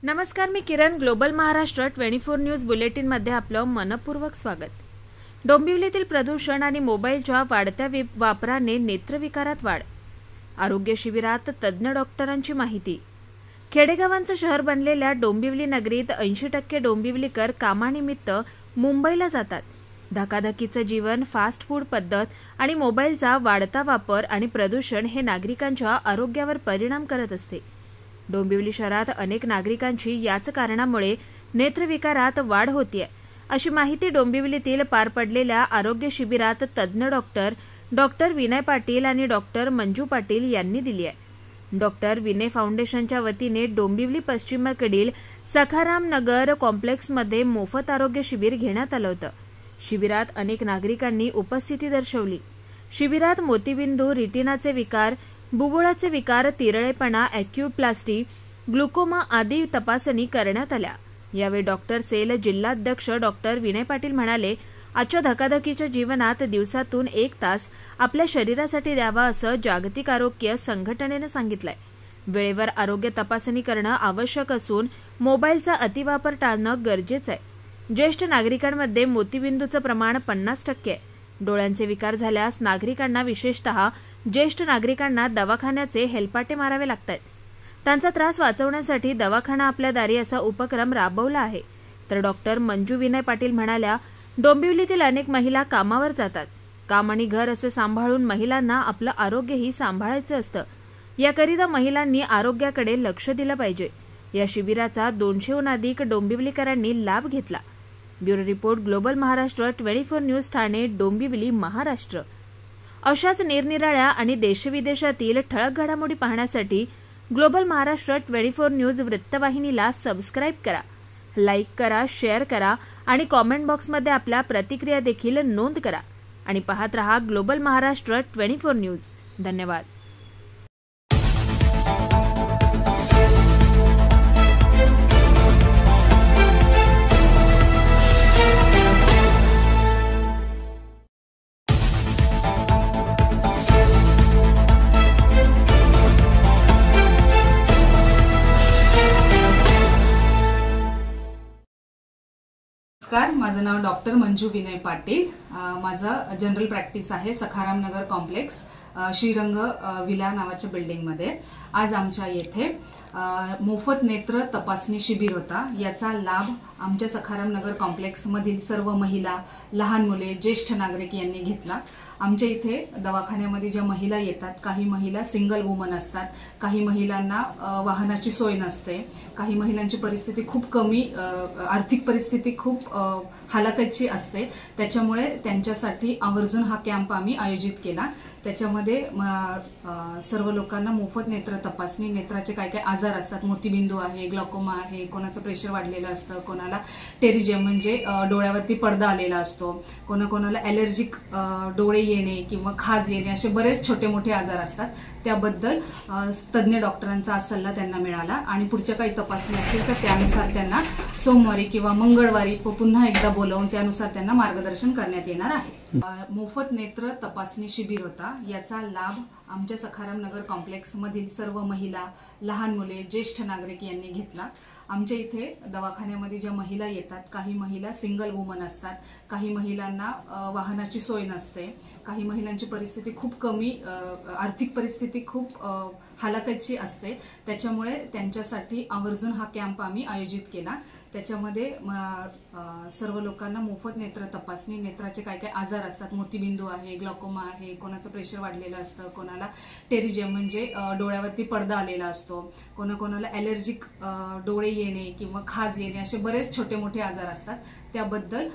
नमस्कार, मी किरण. Global Maharashtra 24 news bulletin मध्ये आपलं मनपूर्वक स्वागत. डोंबिवलीतील प्रदूषण आणि मोबाईलच्या वाढत्या वापराने नेत्रविकारात वाढ. आरोग्य शिबिरात तज्ज्ञ डॉक्टरांची माहिती. खेडेगावांचं शहर बनलेल्या डोंबिवली नगरीत 80% डोंबिवलीकर कामानिमित्त मुंबईला जातात. धकाधकीचं जीवन, फास्ट फूड पद्धत आणि मोबाईलचा वाढता वापर आणि प्रदूषण हे नागरिकांच्या आरोग्यावर परिणाम करत असते. डोंबिवली शहरात अनेक नागरिकांची याच कारणामुळे नेत्रविकारात वाढ होतीये, अशी माहिती डोंबिवलीतील पार पडलेल्या आरोग्य शिबिरात तज्ज्ञ डॉक्टर विनय पाटील आणि डॉक्टर मंजू पाटील यांनी दिली आहे. डॉक्टर विनय फाउंडेशनच्या वतीने डोंबिवली पश्चिमेकडील सखाराम नगर कॉम्प्लेक्समध्ये मोफत आरोग्य शिबिर घेण्यात आलं होतं. शिबिरात अनेक नागरिकांनी उपस्थिती दर्शवली. शिबिरात मोतीबिंदू, रेटिनाचे विकार, बुबुळाचे विकार, तिरळेपणा, अॅक्युप्लास्टी, ग्लुकोमा आदी तपासणी करण्यात आल्या. यावेळी डॉक्टर सेल जिल्हाध्यक्ष डॉक्टर विनय पाटील म्हणाले, आजच्या धकाधकीच्या जीवनात दिवसातून 1 तास आपल्या शरीरासाठी द्यावा असं जागतिक आरोग्य संघटनेनं सांगितलंय. वेळेवर आरोग्य तपासणी करणं आवश्यक असून मोबाईलचा अतिवापर टाळणं गरजेचं आहे. ज्येष्ठ नागरिकांमध्ये मोतीबिंदूचं प्रमाण 50% आहे. डोळ्यांचे विकार झाल्यास नागरिकांना, विशेषतः ज्येष्ठ नागरिकांना दवाखान्याचे हेलपाटे मारावे लागतात. त्यांचा त्रास वाचवण्यासाठी दवाखाना आपल्या दारी असा उपक्रम राबवला आहे. तर डॉक्टर मंजू विनय पाटील म्हणाल्या, डोंबिवलीतील अनेक महिला कामावर जातात. काम आणि घर असे सांभाळून महिलांना आपलं आरोग्यही सांभाळायचं असतं. याकरिता महिलांनी आरोग्याकडे लक्ष दिलं पाहिजे. या शिबिराचा 200हून अधिक डोंबिवलीकरांनी लाभ घेतला. Bureau report, global Maharashtra 24 news, Thane, Dombivli, Maharashtra. अशाच निरनिराळ्या आणि देशविदेशातील ठळक घडामोडी पाहण्यासाठी ग्लोबल महाराष्ट्र 24 न्यूज वृत्तवाहिनीला सबस्क्राईब करा, लाईक करा, शेअर करा आणि कॉमेंट बॉक्समध्ये आपल्या प्रतिक्रिया देखील नोंद करा. आणि पाहत रहा ग्लोबल महाराष्ट्र 24 न्यूज. धन्यवाद. नमस्कार, माझं नाव डॉक्टर मंजू विनय पाटील. माझं जनरल प्रॅक्टिस आहे सखाराम नगर कॉम्प्लेक्स, श्रीरंग विला नावाच्या बिल्डिंगमध्ये. आज आमच्या येथे मोफत नेत्र तपासणी शिबिर होता. याचा लाभ आमच्या सखाराम नगर कॉम्प्लेक्समधील सर्व महिला, लहान मुले, ज्येष्ठ नागरिक यांनी घेतला. आमच्या इथे दवाखान्यामध्ये ज्या महिला येतात, काही महिला सिंगल वुमन असतात, काही महिलांना वाहनाची सोय नसते, काही महिलांची परिस्थिती खूप कमी, आर्थिक परिस्थिती खूप हलाखीची असते. त्याच्यामुळे त्यांच्यासाठी आवर्जून हा कॅम्प आम्ही आयोजित केला. त्याच्यामध्ये सर्व लोकांना मोफत नेत्र तपासणी, नेत्राचे काय काय आजार असतात, मोतीबिंदू आहे, ग्लॉकोमा आहे, कोणाचं प्रेशर वाढलेलं असतं, कोणाला टेरिजियम म्हणजे डोळ्यावरती पडदा आलेला असतो, कोणाला ॲलर्जिक डोळे येणे किंवा खाज येणे, असे बरेच छोटे मोठे आजार असतात. त्याबद्दल तज्ज्ञ डॉक्टरांचा आज सल्ला त्यांना मिळाला आणि पुढच्या काही तपासणी असतील तर त्यानुसार त्यांना सोमवारी किंवा मंगळवारी पुन्हा एकदा बोलावून त्यानुसार त्यांना मार्गदर्शन करण्यात येणार आहे. मोफत नेत्र तपासणी शिबिर होता. याचा लाभ आमच्या सखाराम नगर कॉम्प्लेक्समधील सर्व महिला, लहान मुले, ज्येष्ठ नागरिक यांनी घेतला. आमच्या इथे दवाखान्यामध्ये ज्या महिला येतात, काही महिला सिंगल वुमन असतात, काही महिलांना वाहनाची सोय नसते, काही महिलांची परिस्थिती खूप कमी, आर्थिक परिस्थिती खूप हलाखीची असते. त्याच्यामुळे त्यांच्यासाठी आवर्जून हा कॅम्प आम्ही आयोजित केला. त्याच्यामध्ये सर्व लोकांना मोफत नेत्र तपासणी, नेत्राचे काय काय आजार असतात, मोतीबिंदू आहे, ग्लॉकोमा आहे, कोणाचं प्रेशर वाढलेलं असतं, कोणाला टेरिजियम म्हणजे डोळ्यावरती पडदा आलेला असतो, कोणाला ॲलर्जिक डोळे येणे किंवा खाज येणे, असे बरेच छोटे मोठे आजार असतात. त्याबद्दल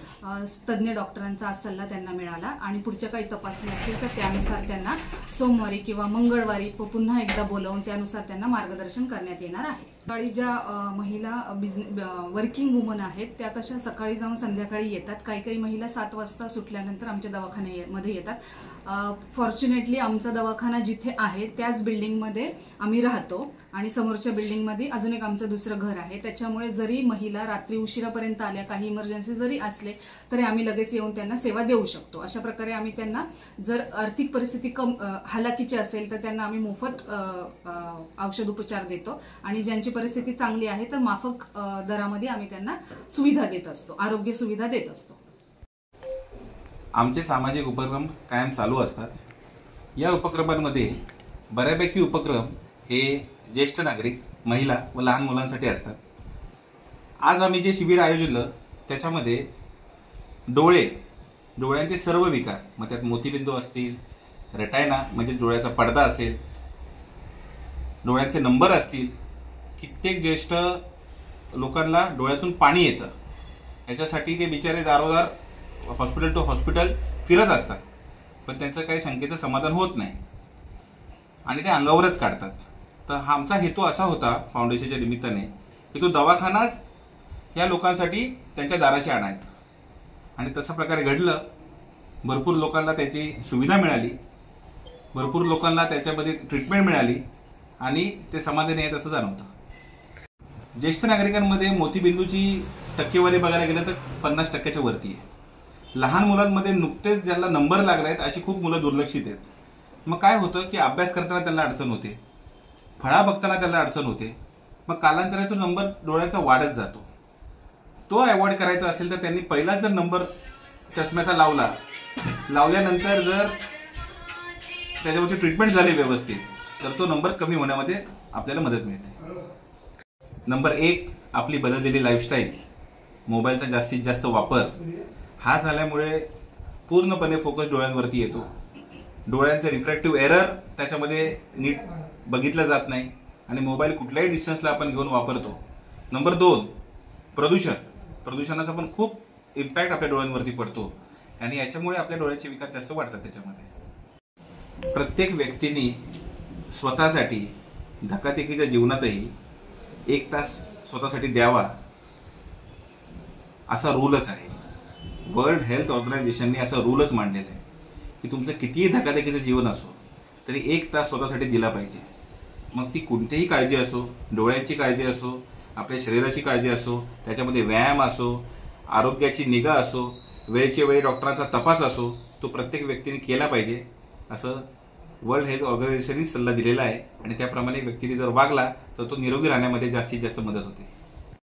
तज्ज्ञ डॉक्टरांचा आज सल्ला त्यांना मिळाला आणि पुढच्या काही तपासणी असतील तर त्यानुसार त्यांना सोमवारी किंवा मंगळवारी पुन्हा एकदा बोलावून त्यानुसार त्यांना मार्गदर्शन करण्यात येणार आहे. सकाळी ज्या महिला वर्किंग वुमन आहेत त्या कशा सकाळी जाऊन संध्याकाळी येतात. काही महिला 7 वाजता सुटल्यानंतर आमच्या दवाखान्यामध्ये येतात. फॉर्च्युनेटली आमचा दवाखाना जिथे आहे त्याच बिल्डिंगमध्ये आम्ही राहतो आणि समोरच्या बिल्डिंगमध्ये अजून एक आमचं दुसरं घर आहे. त्याच्यामुळे जरी महिला रात्री उशिरापर्यंत आल्या, काही इमर्जन्सी जरी असले तरी आम्ही लगेच येऊन त्यांना सेवा देऊ शकतो. अशा प्रकारे आम्ही त्यांना, जर आर्थिक परिस्थिती हलाखीची असेल तर त्यांना आम्ही मोफत औषध उपचार देतो आणि ज्यांची परिस्थिती चांगली आहे तर माफक दरामध्ये आम्ही त्यांना सुविधा देत असतो, आरोग्य सुविधा देत असतो. आमचे सामाजिक उपक्रम कायम चालू असतात. या उपक्रमांमध्ये बऱ्यापैकी उपक्रम हे ज्येष्ठ नागरिक, महिला व लहान मुलांसाठी असतात. आज आम्ही जे शिबिर आयोजिलं त्याच्यामध्ये डोळ्यांचे सर्व विकार, मग त्यात मोतीबिंदू असतील, रेटायना म्हणजे डोळ्याचा पडदा असेल, डोळ्यांचे नंबर असतील, कित्येक ज्येष्ठ लोकांना डोळ्यातून पाणी येतं, याच्यासाठी ते बिचारे दारोदार हॉस्पिटल टू हॉस्पिटल फिरत असतात, पण त्यांचं काही शंकेचं समाधान होत नाही आणि ते अंगावरच काढतात. तर आमचा हेतू असा होता फाउंडेशनच्या निमित्ताने की तो दवाखानाच या लोकांसाठी त्यांच्या दाराशी आणायचा आणि तशा प्रकारे घडलं. भरपूर लोकांना त्याची सुविधा मिळाली, भरपूर लोकांना त्याच्यामध्ये ट्रीटमेंट मिळाली आणि ते समाधानी आहेत असं जाणवतं. ज्येष्ठ नागरिकांमध्ये मोतीबिंदूची टक्केवारी बघायला गेलं तर 50% वरती आहे. लहान मुलांमध्ये नुकतेच ज्यांना नंबर लागले आहेत अशी खूप मुलं दुर्लक्षित आहेत. मग काय होतं की अभ्यास करताना त्यांना अडचण होते, फळा बघताना त्यांना अडचण होते, मग कालांतराने तो नंबर डोळ्यांचा वाढत जातो. तो अवॉइड करायचा असेल तर त्यांनी पहिलाच जर नंबर चष्म्याचा लावल्यानंतर जर त्याच्यावरची ट्रीटमेंट झाली व्यवस्थित तर तो नंबर कमी होण्यामध्ये आपल्याला मदत मिळते. नंबर 1, आपली बदललेली लाईफस्टाईल, मोबाईलचा जास्तीत जास्त वापर हा झाल्यामुळे पूर्णपणे फोकस डोळ्यांवरती येतो. डोळ्यांचे रिफ्रॅक्टिव्ह एरर त्याच्यामध्ये नीट बघितलं जात नाही आणि मोबाईल कुठल्याही डिस्टन्सला आपण घेऊन वापरतो. नंबर 2, प्रदूषणाचा पण खूप इम्पॅक्ट आपल्या डोळ्यांवरती पडतो आणि याच्यामुळे आपल्या डोळ्यांचे विकार जास्त वाढतात. त्याच्यामध्ये प्रत्येक व्यक्तीने स्वतःसाठी धकाधकीच्या जीवनातही 1 तास स्वतःसाठी द्यावा असा रूलच आहे. वर्ल्ड हेल्थ ऑर्गनायझेशनने असा रूलच मांडलेला आहे की तुमचं कितीही धकाधकीचं जीवन असो तरी 1 तास स्वतःसाठी दिला पाहिजे. मग ती कोणतीही काळजी असो, डोळ्यांची काळजी असो, आपल्या शरीराची काळजी असो, त्याच्यामध्ये व्यायाम असो, आरोग्याची निगा असो, वेळच्या वेळी डॉक्टरांचा तपास असो, तो प्रत्येक व्यक्तीने केला पाहिजे असं वर्ल्ड हेल्थ ऑर्गनायझेशनने सल्ला दिलेला आहे आणि त्याप्रमाणे व्यक्तीने जर वागला तर तो निरोगी राहण्यामध्ये जास्तीत जास्त मदत होते.